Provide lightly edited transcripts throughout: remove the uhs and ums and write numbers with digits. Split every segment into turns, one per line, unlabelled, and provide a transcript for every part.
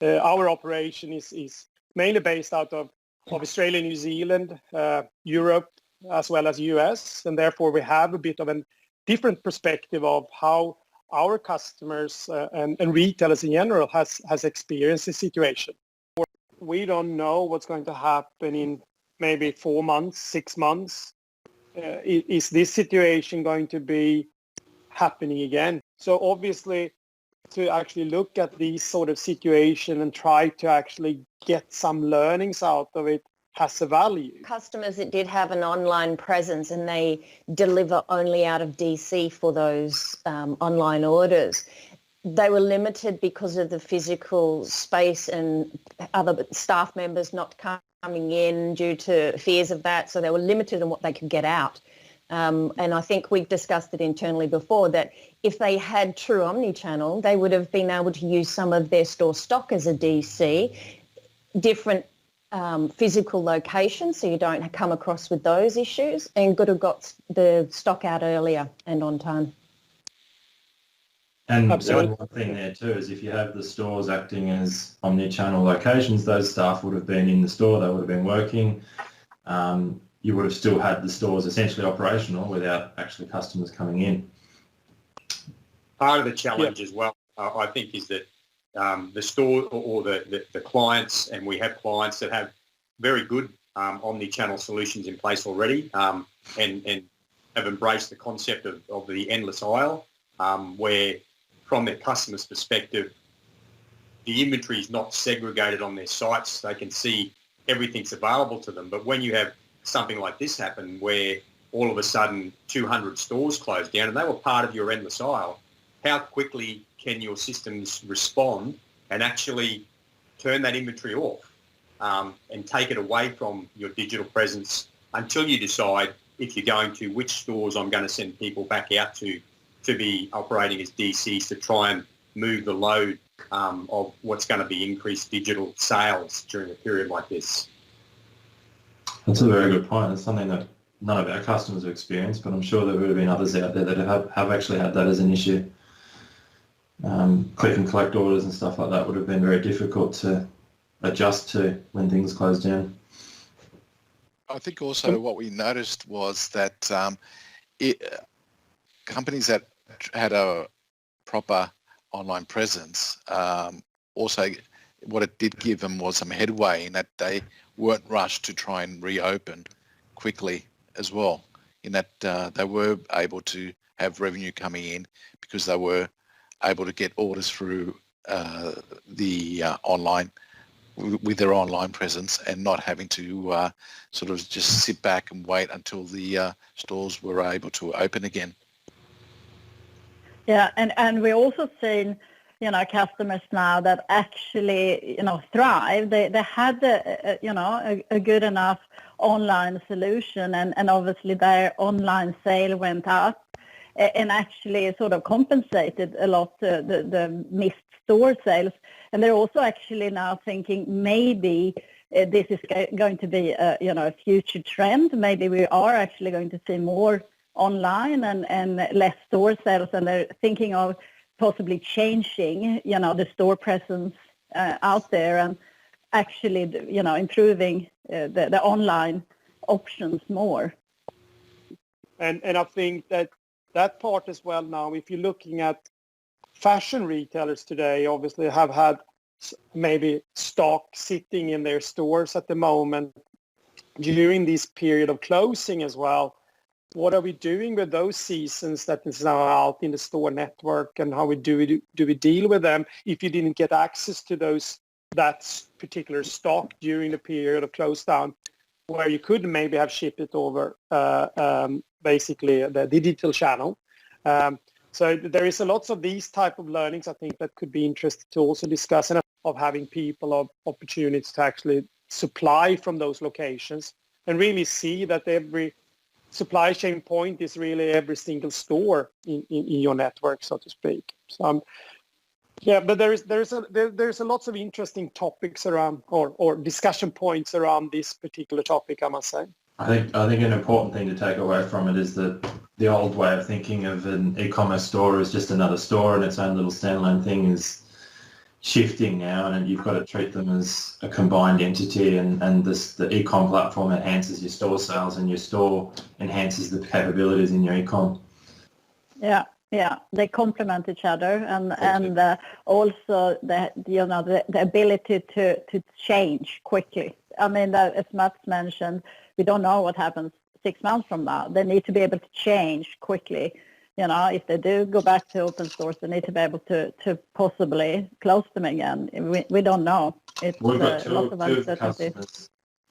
our operation is mainly based out of Australia, New Zealand, Europe, as well as US, and therefore we have a bit of a different perspective of how our customers and retailers in general has experienced this situation. We don't know what's going to happen in maybe 4 months, 6 months. Is this situation going to be happening again? So obviously, to actually look at these sort of situation and try to actually get some learnings out of it has a value.
Customers that did have an online presence and they deliver only out of DC for those online orders, they were limited because of the physical space and other staff members not coming in due to fears of that. So they were limited in what they could get out. And I think we've discussed it internally before that if they had true omnichannel, they would have been able to use some of their store stock as a DC, different physical locations, so you don't come across with those issues, and could have got the stock out earlier and on time.
And one thing there too is if you have the stores acting as omnichannel locations, those staff would have been in the store, they would have been working. You would have still had the stores essentially operational without actually customers coming in.
Part of the challenge as well, I think, is that the store or the clients, and we have clients that have very good omni-channel solutions in place already, and have embraced the concept of the endless aisle, where from their customer's perspective, the inventory is not segregated on their sites. They can see everything's available to them. But when you have something like this happen, where all of a sudden 200 stores closed down and they were part of your endless aisle, how quickly can your systems respond and actually turn that inventory off and take it away from your digital presence until you decide if you're going to, which stores I'm going to send people back out to be operating as DCs to try and move the load of what's going to be increased digital sales during a period like this.
That's a very good point. It's something that none of our customers have experienced, but I'm sure there would have been others out there that have actually had that as an issue. Click and collect orders and stuff like that would have been very difficult to adjust to when things closed down.
I think also what we noticed was that companies that had a proper online presence, also what it did give them was some headway in that they weren't rushed to try and reopen quickly as well, in that they were able to have revenue coming in because they were able to get orders through the online, with their online presence, and not having to sort of just sit back and wait until the stores were able to open again.
Yeah, and we're also seeing, customers now that actually, thrive. They had a good enough online solution, and obviously their online sale went up and actually sort of compensated a lot the missed store sales. And they're also actually now thinking maybe this is going to be a future trend. Maybe we are actually going to see more online and less store sales, and they're thinking of possibly changing, the store presence out there, and actually, improving the online options more.
And I think that part as well now, if you're looking at fashion retailers today, obviously have had maybe stock sitting in their stores at the moment during this period of closing as well. What are we doing with those seasons that is now out in the store network, and how do we deal with them if you didn't get access to that particular stock during the period of close down, where you could maybe have shipped it over basically the digital channel. So there is a lots of these type of learnings I think that could be interesting to also discuss, and of having people of opportunities to actually supply from those locations and really see that every supply chain point is really every single store in your network, so to speak. So, but there's a lots of interesting topics around or discussion points around this particular topic, I must say.
I think an important thing to take away from it is that the old way of thinking of an e-commerce store as just another store and its own little standalone thing is shifting now, and you've got to treat them as a combined entity, and the e-com platform enhances your store sales and your store enhances the capabilities in your e-com.
Yeah, they complement each other, and also the ability to change quickly. I mean, as Mats mentioned, we don't know what happens 6 months from now. They need to be able to change quickly. You know, if they do go back to open stores, they need to be able to possibly close them again. We don't know. It's
We've got
lots of uncertainty.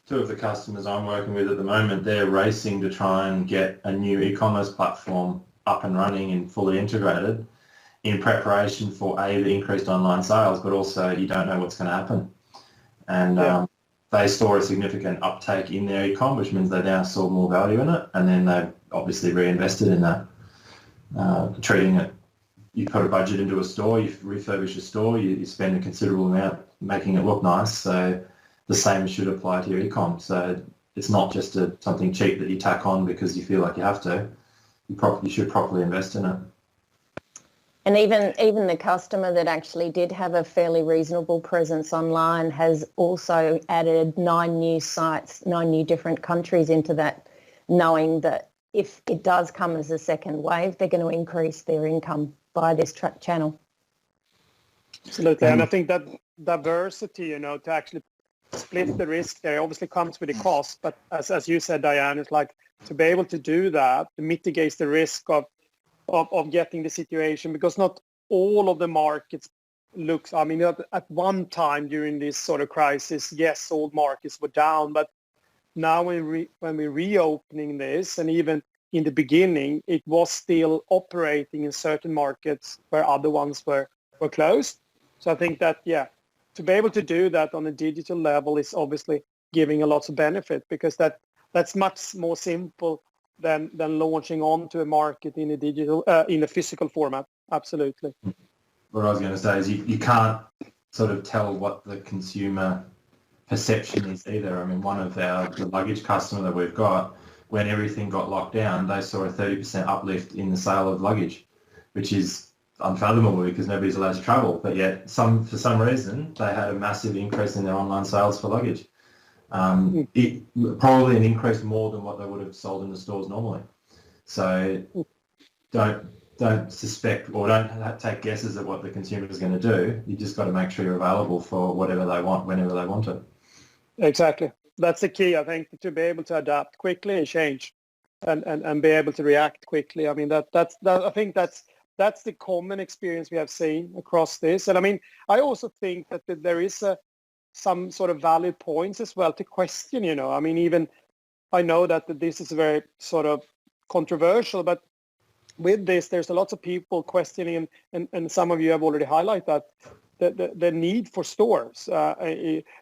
Two of the customers I'm working with at the moment, they're racing to try and get a new e-commerce platform up and running and fully integrated in preparation for the increased online sales, but also you don't know what's going to happen. And they saw a significant uptake in their e-com, which means they now saw more value in it, and then they've obviously reinvested in that. Treating it, you put a budget into a store, you refurbish a store, you spend a considerable amount making it look nice, so the same should apply to your e-com. So it's not just something cheap that you tack on because you feel like you have to. You should properly invest in it.
And even the customer that actually did have a fairly reasonable presence online has also added 9 new sites, 9 new different countries into that, knowing that if it does come as a second wave, they're going to increase their income by this channel.
Absolutely. And I think that diversity, to actually split the risk there obviously comes with a cost. But as you said, Diane, it's like to be able to do that, it mitigates the risk of getting the situation, because not all of the markets looks, I mean, at one time during this sort of crisis, yes, all markets were down, but now when we're reopening this, and even in the beginning, it was still operating in certain markets where other ones were closed. So I think that, to be able to do that on a digital level is obviously giving a lot of benefit, because that's much more simple than launching onto a market in a digital, in a physical format. Absolutely.
What I was going to say is you can't sort of tell what the consumer perception is either. I mean, one of the luggage customer that we've got, when everything got locked down, they saw a 30% uplift in the sale of luggage, which is unfathomable because nobody's allowed to travel. But yet, for some reason, they had a massive increase in their online sales for luggage. It probably an increase more than what they would have sold in the stores normally. So don't suspect or don't take guesses at what the consumer is going to do. You just got to make sure you're available for whatever they want, whenever they want it.
Exactly. That's the key, I think, to be able to adapt quickly and change and be able to react quickly. I mean, I think that's the common experience we have seen across this. And I mean, I also think that there is some sort of valid points as well to question, I mean, even I know that this is very sort of controversial, but with this, there's a lot of people questioning, and some of you have already highlighted that the need for stores,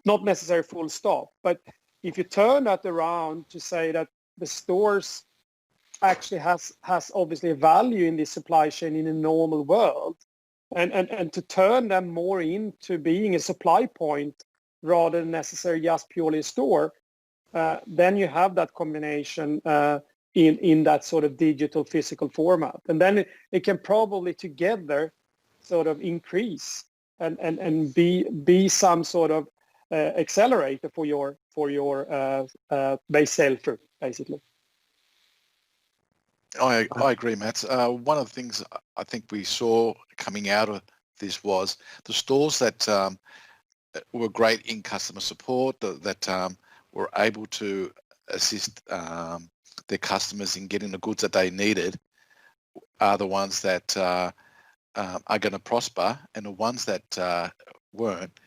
not necessarily full stop, but if you turn that around to say that the stores actually has obviously a value in the supply chain in a normal world, and to turn them more into being a supply point rather than necessarily just purely a store, then you have that combination in that sort of digital physical format. And then it can probably together sort of increase and be some sort of accelerator for your base sale through, basically.
I agree, Matt. One of the things I think we saw coming out of this was the stores that were great in customer support, that were able to assist their customers in getting the goods that they needed, are the ones that are going to prosper, and the ones that weren't.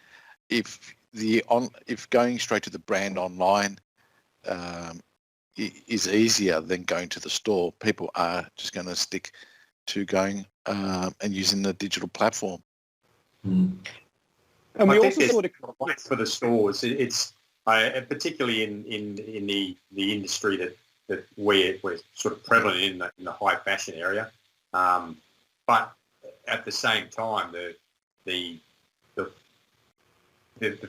If going straight to the brand online is easier than going to the store, people are just going to stick to going and using the digital platform.
And we
I
also
think
saw
for the stores. It's particularly in the industry that we're sort of prevalent in the high fashion area, but at the same time, the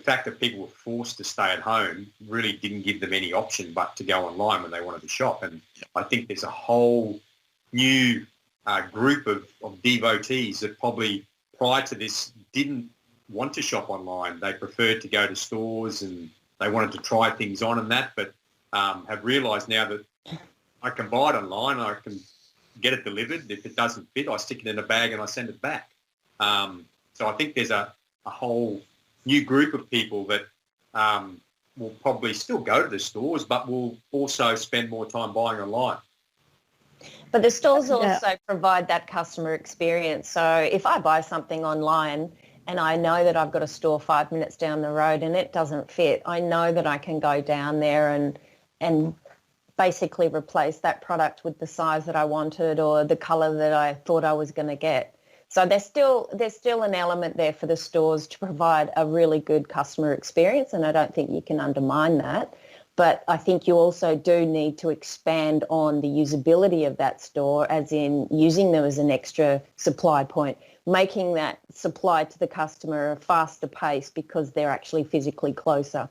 fact that people were forced to stay at home really didn't give them any option but to go online when they wanted to shop. And I think there's a whole new group of devotees that probably prior to this didn't want to shop online. They preferred to go to stores and they wanted to try things on and that, but have realised now that I can buy it online, I can get it delivered. If it doesn't fit, I stick it in a bag and I send it back. So I think there's a whole new group of people that will probably still go to the stores, but will also spend more time buying online.
But the stores also provide that customer experience. So if I buy something online and I know that I've got a store 5 minutes down the road and it doesn't fit, I know that I can go down there and basically replace that product with the size that I wanted or the colour that I thought I was going to get. So there's still an element there for the stores to provide a really good customer experience, and I don't think you can undermine that. But I think you also do need to expand on the usability of that store, as in using them as an extra supply point, making that supply to the customer a faster pace because they're actually physically closer.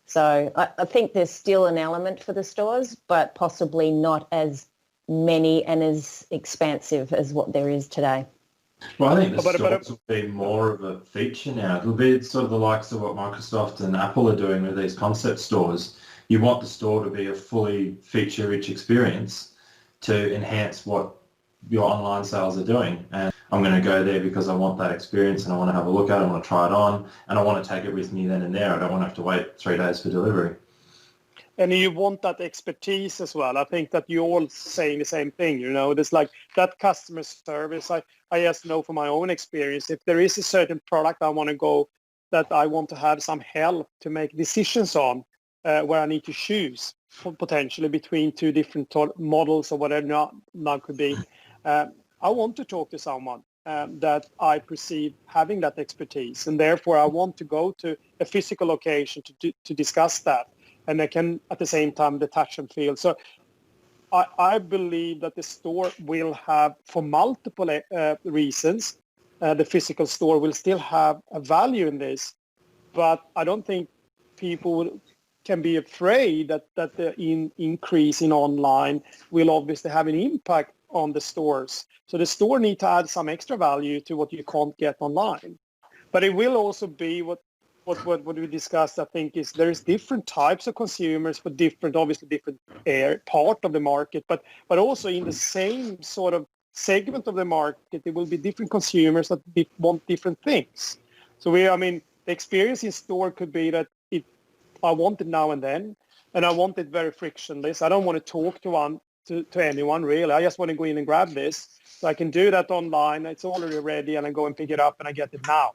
So I think there's still an element for the stores, but possibly not as many and as expansive as what there is today.
Well, I think the stores will be more of a feature now. It'll be sort of the likes of what Microsoft and Apple are doing with these concept stores. You want the store to be a fully feature-rich experience to enhance what your online sales are doing. And I'm going to go there because I want that experience and I want to have a look at it, I want to try it on, and I want to take it with me then and there. I don't want to have to wait 3 days for delivery.
And you want that expertise as well. I think that you're all saying the same thing, you know. There's like that customer service. I just know from my own experience, if there is a certain product I want to go, that I want to have some help to make decisions on, where I need to choose potentially between two different models or whatever now could be. I want to talk to someone that I perceive having that expertise, and therefore I want to go to a physical location to discuss that. And they can, at the same time, the touch and feel. So I believe that the store will have, for multiple reasons, the physical store will still have a value in this. But I don't think people can be afraid that the increase in online will obviously have an impact on the stores. So the store need to add some extra value to what you can't get online. But it will also be what we discussed, I think, is there's different types of consumers for different part of the market, but also in the same sort of segment of the market, there will be different consumers that want different things. So the experience in store could be that I want it now and then, and I want it very frictionless. I don't want to talk to anyone really. I just want to go in and grab this. So I can do that online. It's already ready, and I go and pick it up and I get it now.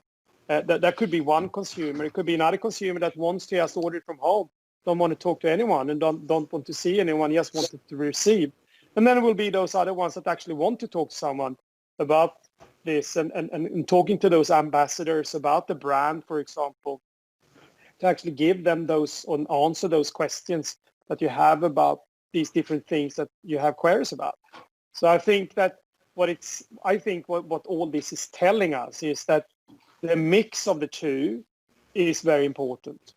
That could be one consumer. It could be another consumer that wants to just order it from home, don't want to talk to anyone and don't want to see anyone, just want to receive. And then there will be those other ones that actually want to talk to someone about this and talking to those ambassadors about the brand, for example, to actually give them those and answer those questions that you have about these different things that you have queries about. So I think that what all this is telling us is that the mix of the two is very important.